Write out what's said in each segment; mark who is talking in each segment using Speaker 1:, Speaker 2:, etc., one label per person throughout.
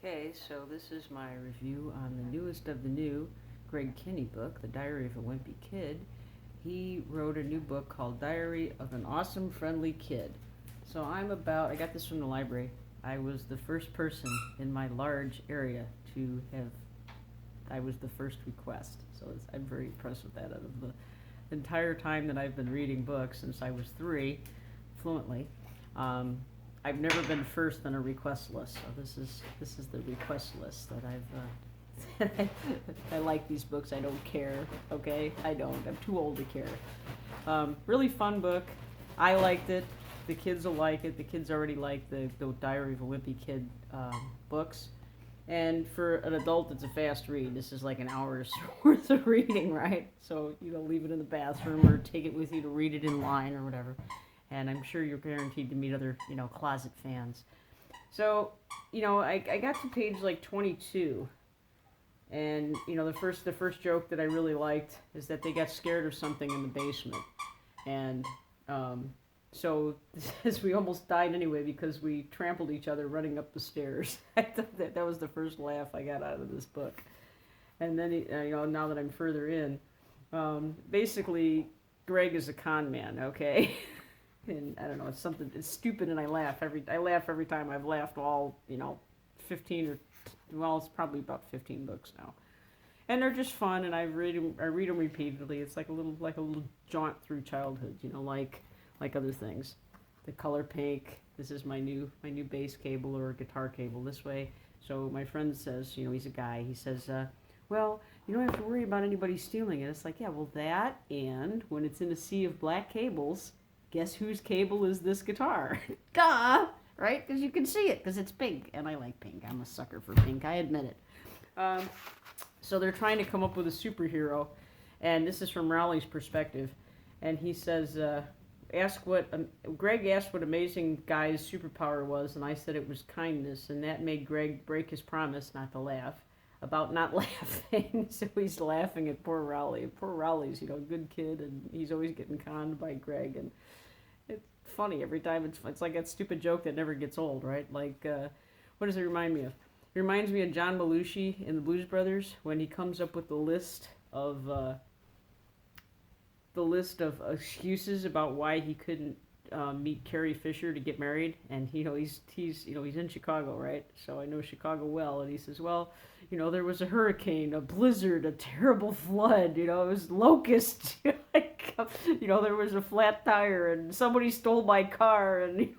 Speaker 1: Okay, so this is my review on the newest of the new Greg Kinney book, The Diary of a Wimpy Kid. He wrote a new book called Diary of an Awesome Friendly Kid. So I got this from the library. I was the first person in my large area to have, I was the first request. So I'm very impressed with that. Out of the entire time that I've been reading books since I was 3, fluently, um, I've never been first on a request list, so this is the request list that I like these books. I don't care. Okay, I don't. I'm too old to care. Really fun book. I liked it. The kids will like it. The kids already like the Diary of a Wimpy Kid books. And for an adult, it's a fast read. This is like an hour's worth of reading, right? So leave it in the bathroom or take it with you to read it in line or whatever. And I'm sure you're guaranteed to meet other, closet fans. So, I got to page like 22, and the first joke that I really liked is that they got scared of something in the basement, and so this says we almost died anyway because we trampled each other running up the stairs. I thought that was the first laugh I got out of this book, and then now that I'm further in, basically Greg is a con man, okay. And I don't know, it's stupid, and I laugh every time. I've laughed all 15 or it's probably about 15 books now, and they're just fun, and I read them repeatedly. It's like a little jaunt through childhood, like other things. The color pink. This is my new bass cable or guitar cable this way. So my friend says, he's a guy. He says, well, you don't have to worry about anybody stealing it. It's like, yeah, well, that, and when it's in a sea of black cables, guess whose cable is this guitar? Duh! Right? Because you can see it, because it's pink. And I like pink. I'm a sucker for pink. I admit it. So they're trying to come up with a superhero. And this is from Rowley's perspective. And he says, Greg asked what Amazing Guy's superpower was. And I said it was kindness. And that made Greg break his promise not to laugh. About not laughing. So he's laughing at poor Rowley. Poor Rowley's, a good kid. And he's always getting conned by Greg. And it's funny every time. It's like that stupid joke that never gets old, right? Like, what does it remind me of? It reminds me of John Belushi in the Blues Brothers when he comes up with the list of excuses about why he couldn't meet Carrie Fisher to get married, and he's in Chicago, right? So I know Chicago well, and he says, well, there was a hurricane, a blizzard, a terrible flood, it was locusts, there was a flat tire, and somebody stole my car, and it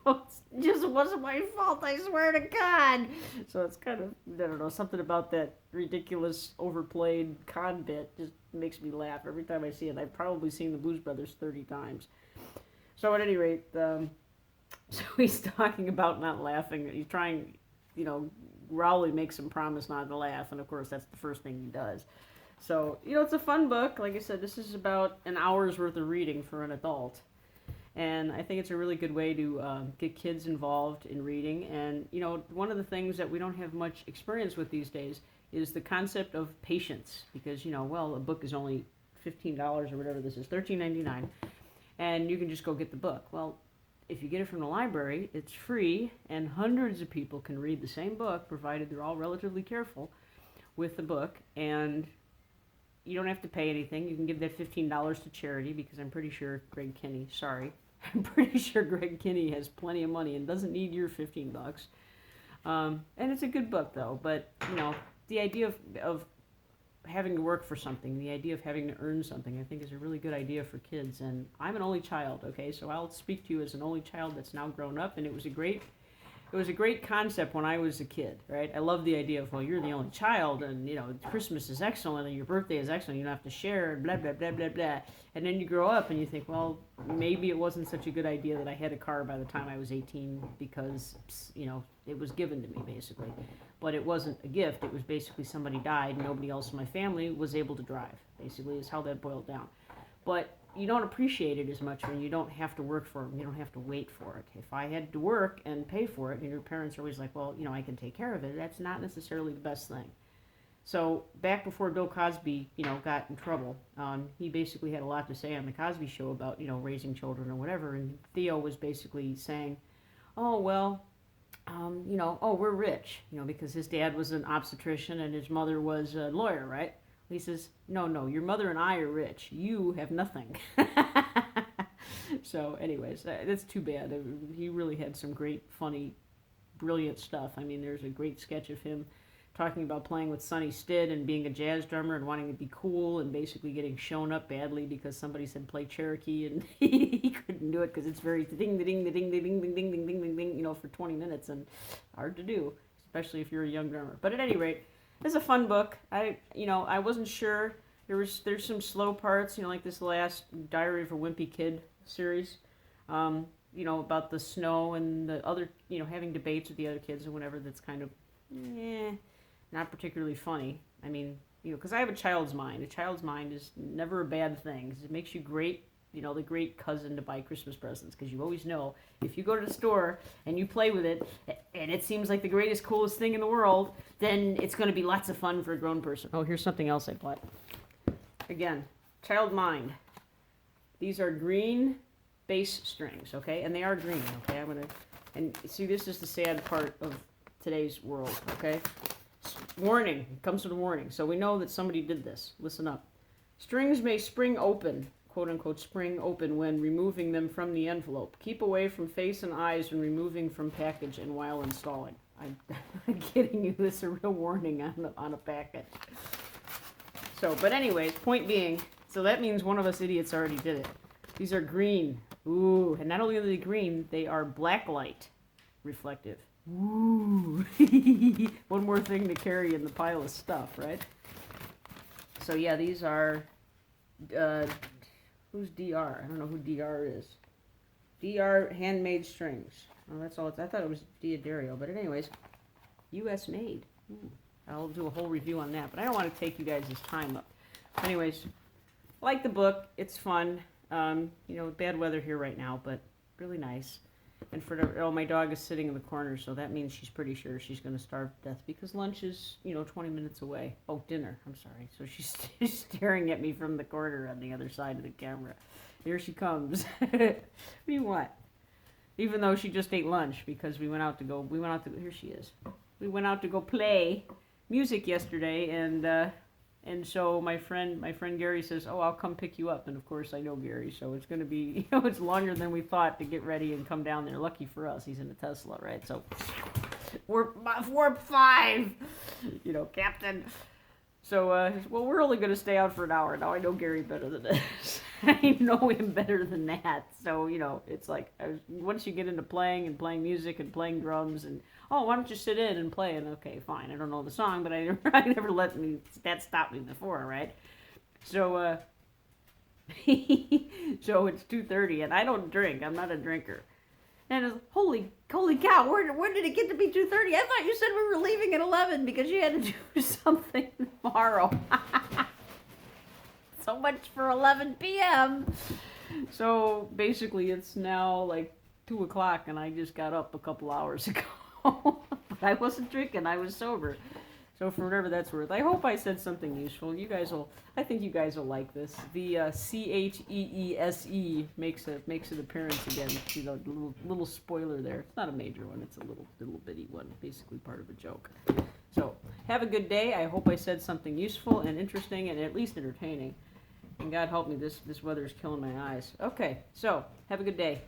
Speaker 1: just wasn't my fault, I swear to God. So it's kind of, I don't know, something about that ridiculous, overplayed con bit just makes me laugh every time I see it. I've probably seen the Blues Brothers 30 times. So at any rate, so he's talking about not laughing. He's trying, Rowley makes him promise not to laugh, and of course that's the first thing he does. So, it's a fun book. Like I said, this is about an hour's worth of reading for an adult. And I think it's a really good way to get kids involved in reading. And, one of the things that we don't have much experience with these days is the concept of patience. Because, a book is only $15 or whatever this is, $13.99. And you can just go get the book. Well, if you get it from the library, it's free, and hundreds of people can read the same book, provided they're all relatively careful with the book, and you don't have to pay anything. You can give that $15 to charity, because I'm pretty sure Greg Kinney has plenty of money and doesn't need your $15. And it's a good book, though, but, the idea of having to work for something, the idea of having to earn something, I think is a really good idea for kids. And I'm an only child, okay, so I'll speak to you as an only child that's now grown up, and it was a great concept when I was a kid, right? I love the idea of, well, you're the only child, and Christmas is excellent, and your birthday is excellent, you don't have to share, and blah blah blah blah blah. And then you grow up and you think, well, maybe it wasn't such a good idea that I had a car by the time I was 18, because it was given to me basically. But it wasn't a gift. It was basically somebody died, and nobody else in my family was able to drive, basically, is how that boiled down. But you don't appreciate it as much when you don't have to work for it. You don't have to wait for it. If I had to work and pay for it, and your parents are always like, well, I can take care of it, that's not necessarily the best thing. So back before Bill Cosby, got in trouble, he basically had a lot to say on the Cosby Show about, raising children or whatever. And Theo was basically saying, oh, well, you know, oh, we're rich, you know, because his dad was an obstetrician and his mother was a lawyer, right? He says, no, your mother and I are rich. You have nothing. So, anyways, that's too bad. He really had some great, funny, brilliant stuff. I mean, there's a great sketch of him talking about playing with Sonny Stitt and being a jazz drummer and wanting to be cool and basically getting shown up badly because somebody said play Cherokee and he couldn't do it because it's very ding, ding, ding, ding, ding, ding, ding, ding, ding, ding, ding, you know, for 20 minutes and hard to do, especially if you're a young drummer. But at any rate, it's a fun book. I wasn't sure. There's some slow parts, you know, like this last Diary of a Wimpy Kid series, you know, about the snow and the other, you know, having debates with the other kids or whatever. That's kind of, not particularly funny. I mean, you know, because I have a child's mind. A child's mind is never a bad thing. It makes you great, you know, the great cousin to buy Christmas presents, because you always know if you go to the store and you play with it and it seems like the greatest, coolest thing in the world, then it's going to be lots of fun for a grown person. Oh, here's something else I bought. Again, child mind. These are green bass strings, okay? And they are green, okay? And see, this is the sad part of today's world, okay? Warning, it comes with a warning. So we know that somebody did this. Listen up. Strings may spring open, quote unquote, spring open when removing them from the envelope. Keep away from face and eyes when removing from package and while installing. I'm kidding you, this is a real warning on a package. So, but anyways, point being, so that means one of us idiots already did it. These are green. Ooh, and not only are they green, they are black light reflective. Ooh. One more thing to carry in the pile of stuff, right? So yeah, these are, who's DR? I don't know who DR is. DR Handmade Strings. Oh, that's all. I thought it was Diodario, but anyways, U.S. made. I'll do a whole review on that, but I don't want to take you guys' time up. Anyways, I like the book. It's fun. You know, bad weather here right now, but really nice. And my dog is sitting in the corner, so that means she's pretty sure she's going to starve to death because lunch is, you know, 20 minutes away. Oh, dinner. I'm sorry. So she's staring at me from the corner on the other side of the camera. Here she comes. What do you want? Even though she just ate lunch because we went out to, here she is. We went out to go play music yesterday, and so my friend Gary says, oh, I'll come pick you up. And of course I know Gary, so it's going to be, you know, it's longer than we thought to get ready and come down there. Lucky for us, he's in a Tesla, right? So warp 5, you know, Captain. So, well, we're only going to stay out for an hour. Now I know Gary better than this. I know him better than that. So, you know, it's like, once you get into playing music and playing drums and, oh, why don't you sit in and play? And okay, fine. I don't know the song, but I never let that stop me before, right? So, so it's 2:30, and I don't drink. I'm not a drinker. And it's, holy cow, where did it get to be 2:30? I thought you said we were leaving at 11 because you had to do something tomorrow. So much for 11 p.m. So basically it's now like 2 o'clock, and I just got up a couple hours ago. But I wasn't drinking, I was sober. So for whatever that's worth, I hope I said something useful. I think you guys will like this. The CHEESE makes an appearance again. See the little spoiler there. It's not a major one, it's a little bitty one, basically part of a joke. So have a good day. I hope I said something useful and interesting and at least entertaining. And God help me, this weather is killing my eyes. Okay, so have a good day.